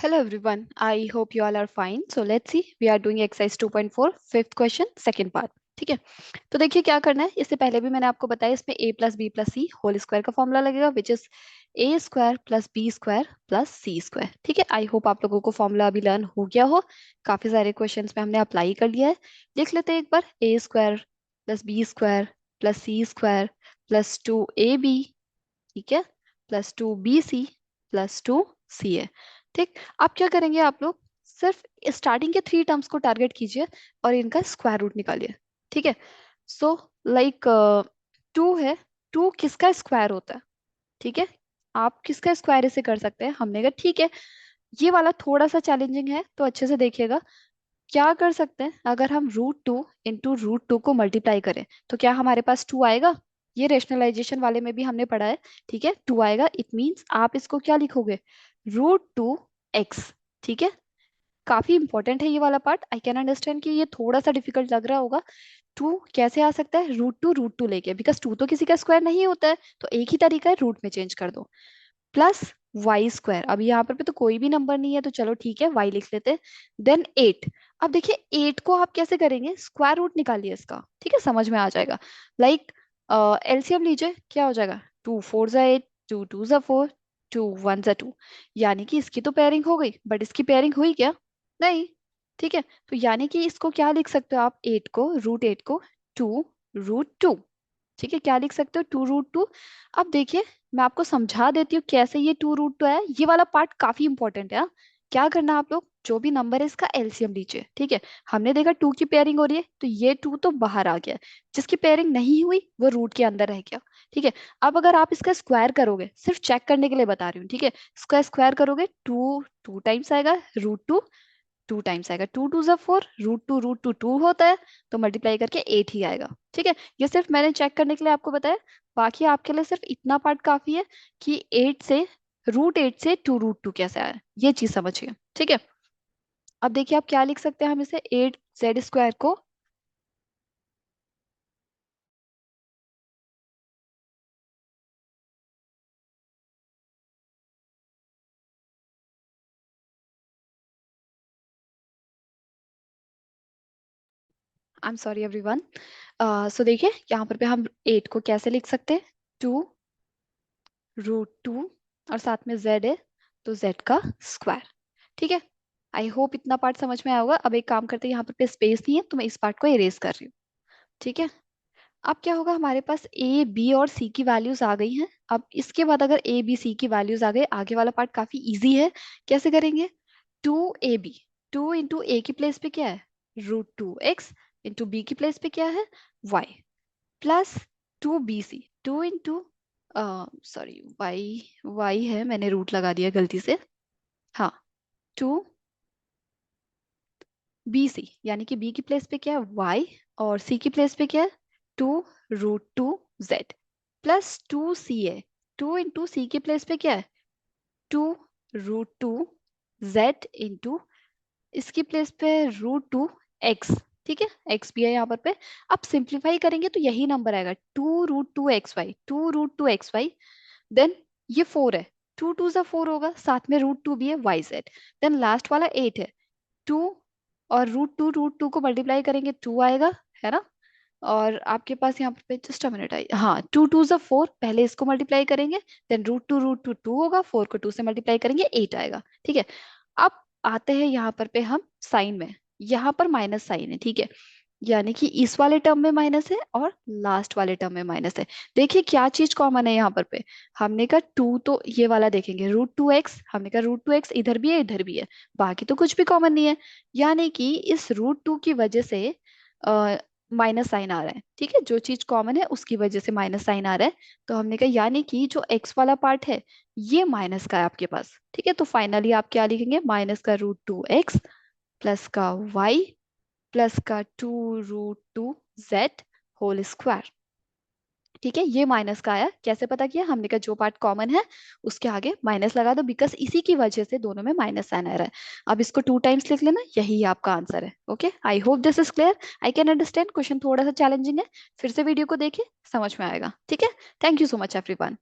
Hello everyone, I hope you all are fine. So let's see, we are doing exercise 2.4, fifth question, second part. ठीक है, तो देखिए क्या करना है। इससे पहले भी मैंने आपको बताया इसमें a plus B plus C whole square का फॉर्मूला लगेगा which is a square plus B square plus C square. ठीक है, आई होप आप लोगों को फॉर्मूला अभी लर्न हो गया हो। काफी सारे क्वेश्चंस में हमने अप्लाई कर लिया है। देख लेते हैं एक बार, a square plus B square plus C square plus 2ab, ठीक है, प्लस 2bc प्लस 2ca। ठीक, अब क्या करेंगे आप लोग, सिर्फ स्टार्टिंग के थ्री टर्म्स को टारगेट कीजिए और इनका स्क्वायर रूट निकालिए। ठीक है, सो लाइक 2 है, 2 किसका स्क्वायर होता है? ठीक है, आप किसका स्क्वायर इसे कर सकते हैं? हमने कहा ठीक है, ये वाला थोड़ा सा चैलेंजिंग है तो अच्छे से देखिएगा। क्या कर सकते हैं, अगर हम रूट टू को मल्टीप्लाई करें तो क्या हमारे पास 2 आएगा? ये रेशनलाइजेशन वाले में भी हमने पढ़ा है। ठीक है, 2 आएगा, इट मीन्स आप इसको क्या लिखोगे, √2x। ठीक है, काफी इंपॉर्टेंट है ये वाला पार्ट। आई कैन अंडरस्टैंड कि ये थोड़ा सा डिफिकल्ट लग रहा होगा। 2 कैसे आ सकता है, √2 लेके, बिकॉज 2 तो किसी का स्क्वायर नहीं होता है, तो एक ही तरीका है, रूट में चेंज कर दो। प्लस वाई स्क्वायर, अभी यहाँ पर पे तो कोई भी नंबर नहीं है तो चलो ठीक है वाई लिख लेते हैं। देन 8। अब देखिए 8 को आप कैसे करेंगे, स्क्वायर रूट निकालिए इसका। ठीक है, समझ में आ जाएगा। लाइक एलसीएम लीजिए, क्या हो जाएगा, 2 4 8, 2 2 4, 2 1 2। यानी कि इसकी तो पेयरिंग हो गई, बट इसकी पेयरिंग हुई क्या, नहीं। ठीक है, तो यानी कि इसको क्या लिख सकते हो आप, 8 को, √8 को 2 √2। ठीक है, क्या लिख सकते हो, 2 √2। अब देखिए मैं आपको समझा देती हूँ कैसे ये 2 √2 है। ये वाला पार्ट काफी इंपॉर्टेंट है हाँ? क्या करना है आप लोग, जो भी नंबर है इसका एलसीएम लीजिए। ठीक है, हमने देखा 2 की पेयरिंग हो रही है तो ये 2 तो बाहर आ गया, जिसकी पेयरिंग नहीं हुई वो रूट के अंदर रह गया। ठीक है, अब अगर आप इसका स्क्वायर करोगे, सिर्फ चेक करने के लिए बता रही हूँ, ठीक है, इसका स्क्वायर करोगे 2 2 टाइम्स आएगा, √2 2 टाइम्स आएगा, 2 2 4, √2 होता है, तो मल्टीप्लाई करके 8 ही आएगा। ठीक है, ये सिर्फ मैंने चेक करने के लिए आपको बताया। बाकी आपके लिए सिर्फ इतना पार्ट काफी है कि 8 से 2 √2 कैसे आया, ये चीज समझिए। ठीक है, अब देखिए आप क्या लिख सकते हैं हम इसे, 8z² को, आई एम सॉरी एवरीवन। सो देखिए यहाँ पर पे हम 8 को कैसे लिख सकते हैं, 2 √2 और साथ में z है तो z का स्क्वायर। ठीक है, आई होप इतना पार्ट समझ में आया होगा। अब एक काम करते हैं, यहाँ पर पे स्पेस नहीं है तो मैं इस पार्ट को इरेज कर रही हूँ। ठीक है, अब क्या होगा, हमारे पास ए बी और सी की वैल्यूज आ गई हैं। अब इसके बाद अगर ए बी सी की वैल्यूज आ गई, आगे वाला पार्ट काफी इजी है। कैसे करेंगे, 2ab, 2 इंटू ए की प्लेस पे क्या है, √2x, इंटू बी की प्लेस पे क्या है, y, plus 2bc, 2 into, sorry y है, मैंने रूट लगा दिया गलती से। हाँ, 2bc, यानी कि b की प्लेस पे क्या है, y, और c की प्लेस पे क्या है, 2 √2z, प्लस 2ca, 2 इंटू सी की प्लेस पे क्या है, 2 √2z, इंटू इसकी प्लेस पे √2x। ठीक है, x भी है यहाँ पर पे। अब सिंप्लीफाई करेंगे तो यही नंबर आएगा, 2 √2xy, 2 √2xy। देन ये 4 है, 2 2 4 होगा, साथ में √2 भी है, yz। देन लास्ट वाला 8 है, 2 और √2 को मल्टीप्लाई करेंगे 2 आएगा, है ना। और आपके पास यहाँ पे जस्ट अ मिनट आई, हाँ, 2 2 4, पहले इसको मल्टीप्लाई करेंगे, देन √2 2 होगा, 4 को 2 से मल्टीप्लाई करेंगे 8 आएगा। ठीक है, अब आते हैं यहाँ पर पे हम साइन में, यहाँ पर माइनस साइन है। ठीक है, यानी कि इस वाले टर्म में माइनस है और लास्ट वाले टर्म में माइनस है। देखिए क्या चीज कॉमन है यहाँ पर पे, हमने कहा 2 तो ये वाला देखेंगे, √2x, हमने कहा √2x इधर भी है इधर भी है, बाकी तो कुछ भी कॉमन नहीं है। यानी कि इस √2 की वजह से माइनस साइन आ रहा है। ठीक है, जो चीज कॉमन है उसकी वजह से माइनस साइन आ रहा है। तो हमने कहा यानी कि जो x वाला पार्ट है ये माइनस का है आपके पास। ठीक है, तो फाइनली आप क्या लिखेंगे, माइनस का √2x प्लस का y प्लस का 2 √2z होल स्क्वायर। ठीक है, ये माइनस का आया, कैसे पता किया, हमने कहा जो पार्ट कॉमन है उसके आगे माइनस लगा दो, बिकॉज इसी की वजह से दोनों में माइनस साइन आ रहा है। अब इसको 2 टाइम्स लिख लेना, यही आपका आंसर है। Okay, I hope this is clear. I can understand question थोड़ा सा चैलेंजिंग है, फिर से वीडियो को देखें, समझ में आएगा। ठीक है, thank you so much everyone.